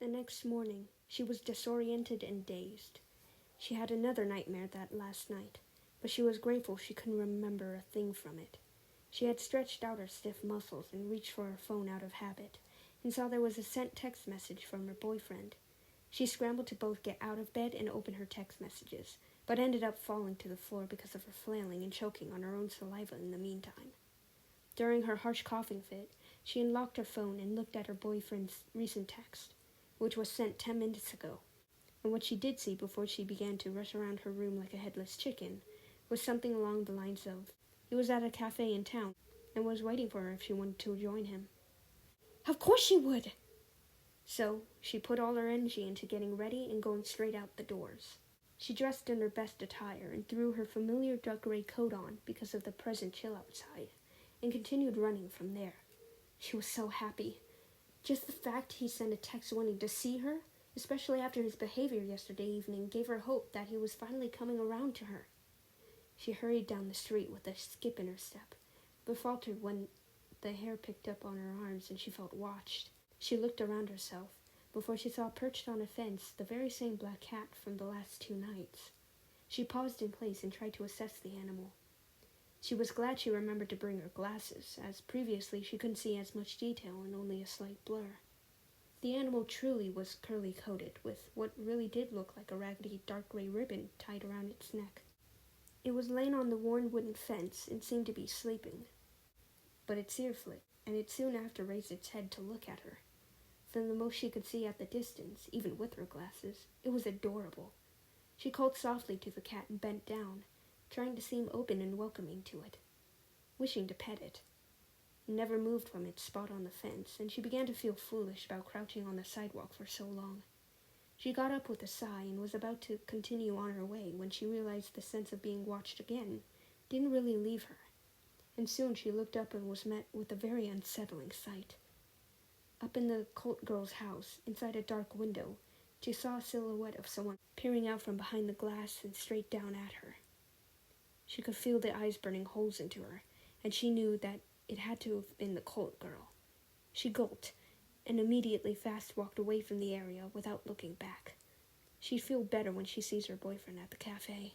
The next morning, she was disoriented and dazed. She had another nightmare that last night, but she was grateful she couldn't remember a thing from it. She had stretched out her stiff muscles and reached for her phone out of habit, and saw there was a sent text message from her boyfriend. She scrambled to both get out of bed and open her text messages, but ended up falling to the floor because of her flailing and choking on her own saliva in the meantime. During her harsh coughing fit, she unlocked her phone and looked at her boyfriend's recent text, which was sent 10 minutes ago. And what she did see before she began to rush around her room like a headless chicken was something along the lines of, he was at a cafe in town and was waiting for her if she wanted to join him. Of course she would! So she put all her energy into getting ready and going straight out the doors. She dressed in her best attire and threw her familiar dark gray coat on because of the present chill outside, and continued running from there. She was so happy. Just the fact he sent a text wanting to see her, especially after his behavior yesterday evening, gave her hope that he was finally coming around to her. She hurried down the street with a skip in her step, but faltered when the hair picked up on her arms and she felt watched. She looked around herself before she saw perched on a fence the very same black cat from the last 2 nights. She paused in place and tried to assess the animal. She was glad she remembered to bring her glasses, as previously she couldn't see as much detail and only a slight blur. The animal truly was curly-coated, with what really did look like a raggedy dark gray ribbon tied around its neck. It was laying on the worn wooden fence and seemed to be sleeping. But its ear flicked, and it soon after raised its head to look at her. From the most she could see at the distance, even with her glasses, it was adorable. She called softly to the cat and bent down, trying to seem open and welcoming to it, wishing to pet it. It never moved from its spot on the fence, and she began to feel foolish about crouching on the sidewalk for so long. She got up with a sigh and was about to continue on her way when she realized the sense of being watched again didn't really leave her, and soon she looked up and was met with a very unsettling sight. Up in the cult girl's house, inside a dark window, she saw a silhouette of someone peering out from behind the glass and straight down at her. She could feel the eyes burning holes into her, and she knew that it had to have been the cult girl. She gulped, and immediately fast walked away from the area without looking back. She'd feel better when she sees her boyfriend at the cafe.